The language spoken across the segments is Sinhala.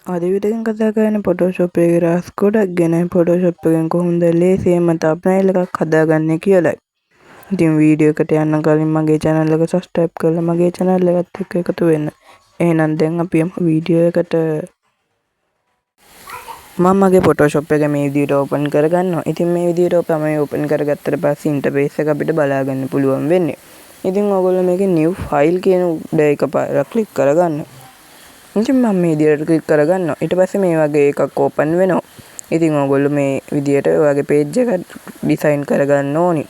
අද විදිහෙන් කතා කරන්නේ Photoshop එකේ රාස් ගොඩක් ගැන Photoshop එකෙන් කොහොමද ලේසියෙන්ම thumbnail එකක් හදාගන්නේ කියලායි. ඉතින් වීඩියෝ එකට යන්න කලින් මගේ channel එක subscribe කරලා මගේ channel එකත් එක්ක එකතු වෙන්න. එහෙනම් දැන් අපි යමු වීඩියෝ එකට. මම මගේ Photoshop එක මේ විදිහට open කරගන්නවා. ඉතින් මේ විදිහට තමයි open කරගත්තට පස්සේ interface එක අපිට බලා ගන්න පුළුවන් වෙන්නේ. ඉතින් ඔයගොල්ලෝ මේකේ new file කියන උඩ එකපාරක් click කරගන්න. ඉතින් මම මේ විදිහට ක්ලික් කරගන්නවා. ඊට පස්සේ මේ වගේ එකක් ඕපන් වෙනවා. ඉතින් ඕගොල්ලෝ මේ විදිහට ඔයගේ page එක ඩිසයින් කරගන්න ඕනි.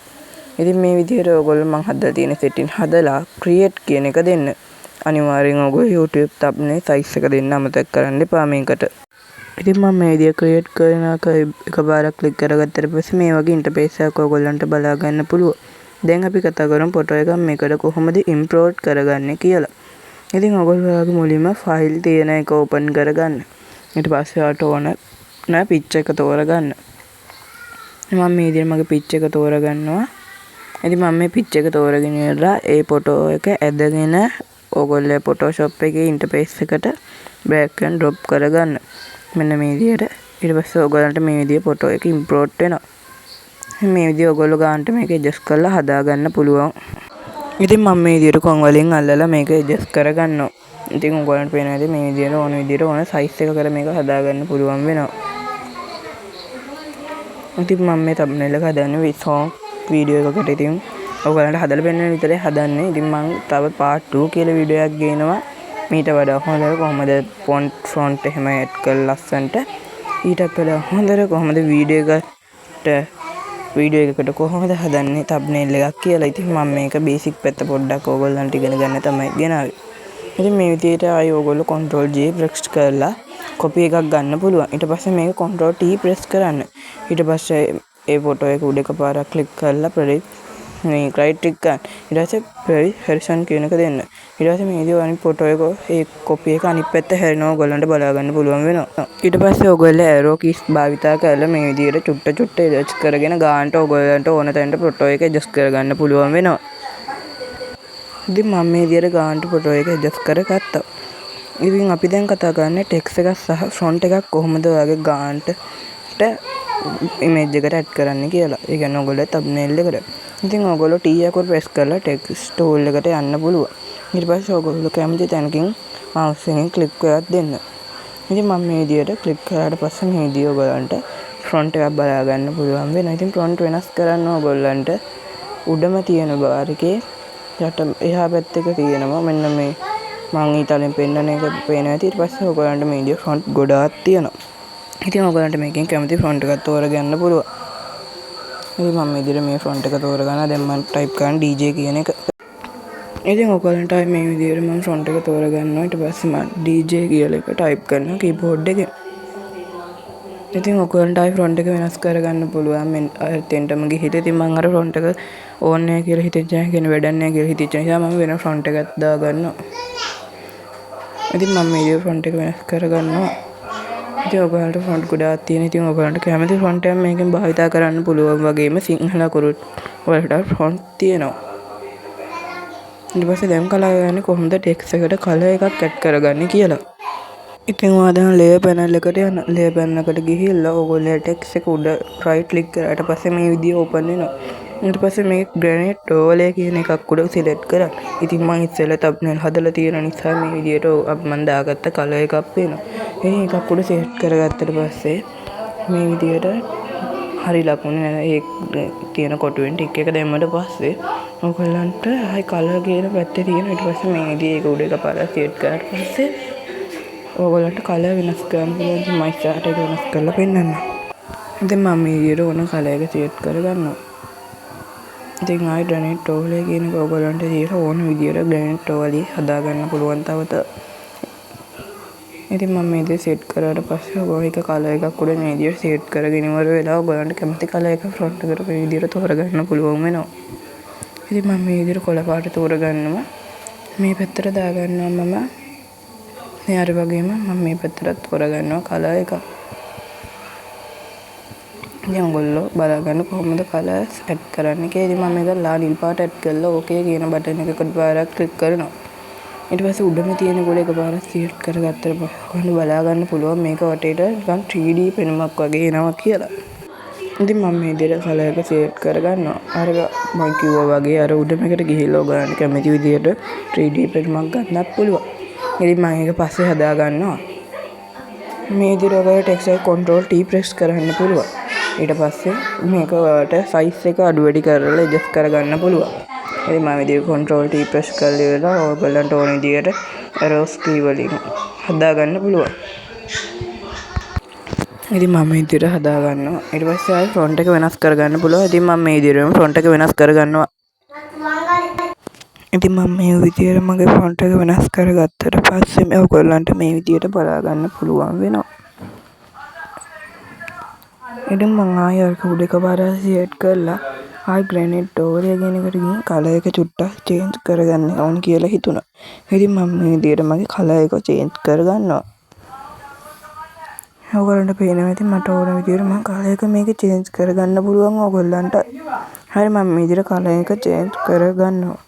ඉතින් මේ විදිහට ඕගොල්ලෝ මම හදලා තියෙන setting හදලා create කියන එක දෙන්න. අනිවාර්යෙන් ඕගොල්ලෝ YouTube thumbnail size එක දෙන්න අමතක කරන්න එපා මේකට. ඉතින් මම මේ විදිහ create කරන එකපාරක් ක්ලික් කරගත්තට පස්සේ මේ වගේ interface එකක් ඕගොල්ලන්ට බලා ගන්න පුළුවන්. දැන් අපි කතා කරමු ෆොටෝ එකක් මේකට කොහොමද import කරගන්නේ කියලා. ඉතින් ඔයගොල්ලෝගේ මුලින්ම ෆයිල් තියෙන එක ඕපන් කරගන්න. ඊට පස්සේ ඔයාලට ඕන පික්චර් එක තෝරගන්න. මම මේ විදිහට මගේ පික්චර් එක තෝරගන්නවා. ඉතින් මම මේ පික්චර් එක තෝරගෙන ඉවරලා ඒ ෆොටෝ එක ඇදගෙන ඔයගොල්ලෝ Photoshop එකේ ඉන්ටර්ෆේස් එකට drag and drop කරගන්න. මෙන්න මේ විදිහට. ඊට පස්සේ ඔයගොල්ලන්ට මේ විදිහේ ෆොටෝ එක import වෙනවා. මේ විදිහ ඔයගොල්ලෝ ගන්නට මේක adjust කරලා හදාගන්න පුළුවන්. ඉතින් මම මේ විදිහට කොන් වලින් අල්ලලා මේක adjust කරගන්නවා. ඉතින් ඔයගොල්ලන්ට පේනවා ඇති මේ විදිහට ඕන size එකකට මේක හදාගන්න පුළුවන් වෙනවා. ඉතින් මම මේ thumbnail එක හදන්නේ with song වීඩියෝ එකකට. ඉතින් ඔයගොල්ලන්ට හදලා පෙන්නන්න විතරයි හදන්නේ. ඉතින් මම තව part 2 කියලා වීඩියෝ එකක් ගේනවා. මීට වඩා හොඳට කොහොමද font එහෙම add කරලා ලස්සන්ට ඊටත් වඩා හොඳට කොහොමද වීඩියෝ එකකට කොහොමද හදන්නේ thumbnail එකක් කියලා. ඉතින් මම මේක බේසික් පැත්ත පොඩ්ඩක් ඕගොල්ලන්ට ඉගෙන ගන්න තමයි ගෙනාවේ. ඉතින් මේ විදිහට ආයි ඕගොල්ලෝ control J press කරලා copy එකක් ගන්න පුළුවන්. ඊට පස්සේ මේක control T press කරන්න. ඊට පස්සේ ඒ ෆොටෝ එක උඩ එකපාරක් click කරලා මේ right click ගන්න. ඊට පස්සේ prevision කියන එක දෙන්න. ඊට පස්සේ මේ විදිහ අනිත් ෆොටෝ එක ඒ copy එක අනිත් පැත්ත හැරෙනවා ඔයගොල්ලන්ට බලා ගන්න පුළුවන් වෙනවා. ඊට පස්සේ ඔයගොල්ලෝ arrow keys භාවිතා කරලා මේ විදිහට චුට්ට adjust කරගෙන ගන්නට ඔයගොල්ලන්ට ඕන තැනට ෆොටෝ එක adjust කරගන්න පුළුවන් වෙනවා. ඉතින් මම මේ විදිහට ගන්නට ෆොටෝ එක adjust කරගත්තා. ඉතින් අපි දැන් කතා කරන්නේ text එකක් සහ font එකක් කොහොමද ඔයගේ ගන්නට image එකට add කරන්න කියලා. ඒ කියන්නේ ඔයගොල්ලෝ thumbnail එකට. ඉතින් ඔයගොල්ලෝ T එක press කරලා text tool එකට යන්න පුළුවන්. ඊට පස්සේ ඔයගොල්ලෝ කැමති තැනකින් mouse එකෙන් click කරලා දෙන්න. ඉතින් මම මේ විදිහට click කරාට පස්සේ මේ විදිහ ඔයගොල්ලන්ට front එකක් බලා ගන්න පුළුවන් වෙනවා. ඉතින් front වෙනස් කරන්න ඔයගොල්ලන්ට උඩම තියෙන bar එකේ යට එහා පැත්තක තියෙනවා මෙන්න මේ මම ඊතලෙන් පෙන්නන එක පේනවා. ඊට පස්සේ ඔයගොල්ලන්ට මේ විදිහ front ගොඩාක් තියෙනවා. ඉතින් ඔයගොල්ලන්ට මේකෙන් කැමති front එකක් තෝරගන්න පුළුවන්. ඉතින් මම මේ විදිහට මේ front එක තෝරගන්නවා. දැන් මම type කරන DJ කියන එක. ඉතින් ඔයගොල්ලන්ට මේ විදිහට මම front එක තෝරගන්නවා. ඊට පස්සේ මම DJ කියලා එක type කරනවා keyboard එකෙන්. ඉතින් ඔයගොල්ලන්ට front එක වෙනස් කරගන්න පුළුවන්. මම තෙන්ටම ගිහින් ඉතින් මම අර front එක ඕන් නැහැ කියලා හිතෙච්ච නැහැ කියන වැඩක් නැහැ කියලා හිතෙච්ච නිසා මම වෙන front එකක් දාගන්නවා. ඉතින් මම මේ front එක වෙනස් කරගන්නවා. ඉතින් ඔයගොල්ලන්ට front ගොඩාක් තියෙන. ඉතින් ඔයගොල්ලන්ට කැමති front එකක් මේකෙන් භාවිතා කරන්න පුළුවන් වගේම සිංහල අකුරු වලට front තියෙනවා. ඊට පස්සේ දැන් කලර් ගන්න කොහොමද text එකට colour එකක් add කරගන්නේ කියලා. ඉතින් ඔයා දැන් layer panel එකට යන්න. layer panel එකට ගිහිල්ලා ඔයගොල්ලෝ text එක උඩ right click කරාට පස්සේ මේ විදිය open වෙනවා. ඊට පස්සේ මේක granite overlay කියන එකක් උඩ select කරන්න. ඉතින් මම ඉස්සෙල්ලා thumbnail හදලා තියෙන නිසා මේ විදියට මම දාගත්ත colour එකක් වෙනවා. මේ එකක් උඩ set කරගත්තට පස්සේ මේ විදියට හරි ලකුණු ඒ තියෙන කොටුවෙන් ටික එක දැම්මට පස්සේ ඔයගොල්ලන්ට ආයි colour කියන පැත්තේ තියෙන ඊට පස්සේ මේ විදිය ඒක උඩ එකපාරක් set කරාට පස්සේ ඔයගොල්ලන්ට colour වෙනස් කරන්න පුළුවන්. ඉතින් මම ඉස්සරහට ඒක වෙනස් කරලා පෙන්නන්නම්. ඉතින් මම මේ විදියට ඕන colour එක set කරගන්නවා. ඉතින් ආයි granite overlay කියන එක ඔයගොල්ලන්ට දීලා ඕන විදියට granite overlay හදාගන්න පුළුවන් තවත. ඉතින් මම මේ දේ set කරාට පස්සේ ඔයගොල්ලෝ එක colour එකක් උඩ මේ විදියට set කරගෙන ඉවර වෙලා ඔයගොල්ලන්ට කැමති colour එක front එකට මේ විදියට තෝරගන්න පුළුවන් වෙනවා. ඉතින් මම මේ විදියට කොළ පාට තෝරගන්නවා. මේ පැත්තට දාගන්නවා මම. මේ අර වගේම මම මේ පැත්තට තෝරගන්නවා colour එක. ඉතින් ඔයගොල්ලෝ බලා ගන්න කොහොමද colours add කරන්නේ කියලා. ඉතින් මම මේක ලා නිල් පාට add කරලා okay කියන බටන් එකකට පාරක් click කරනවා. ඊට පස්සේ උඩම තියෙන ගොඩ එකපාරට සිලෙක්ට් කරගත්තට පස්සේ ඔයාලට බලා ගන්න පුළුවන් මේක වටේට නිකන් 3D පෙනුමක් වගේ එනවා කියලා. ඉතින් මම මේ විදිහට කලර් එක සිලෙක්ට් කරගන්නවා. අර මම කිව්වා වගේ අර උඩම එකට ගිහිල්ලා ඔයගලන්ට කැමති විදිහට 3D පෙනුමක් ගන්නත් පුළුවන්. ඉතින් මම ඒක පස්සේ හදා ගන්නවා. මේ විදිහට ඔයගොල්ලෝ ටෙක්ස්ට් එක Ctrl T press කරන්න පුළුවන්. ඊට පස්සේ මේක ඔයාලට size එක අඩු වැඩි කරලා adjust කරගන්න පුළුවන්. ඉතින් මම විදිහට Ctrl T press කරලා ඉවරලා ඔයගොල්ලන්ට ඕන විදිහට arrows key වලින් හදා ගන්න පුළුවන්. ඉතින් මම මේ විදිහට හදා ගන්නවා. ඊට පස්සේ ආයෙ front එක වෙනස් කරගන්න පුළුවන්. ඉතින් මම මේ විදිහටම front එක වෙනස් කරගන්නවා. ඉතින් මම මේ විදිහට මගේ front එක වෙනස් කරගත්තට පස්සේ මේ ඔයගොල්ලන්ට මේ විදිහට බලා ගන්න පුළුවන් වෙනවා. ඉතින් මම ආයෙ අර උඩ එකපාරට select කරලා ආයෙ granite overlay කියන එකට ගිහින් colour එක චුට්ටක් change කරගන්න ඕන කියලා හිතුණා. ඉතින් මම මේ විදිහට මගේ colour එක change කරගන්නවා. ඔයගොල්ලන්ට පේනවා ඉතින් මට ඕන විදිහට මම colour එක මේක change කරගන්න පුළුවන් ඔයගොල්ලන්ට. හරි මම මේ විදිහට colour එක change කරගන්නවා.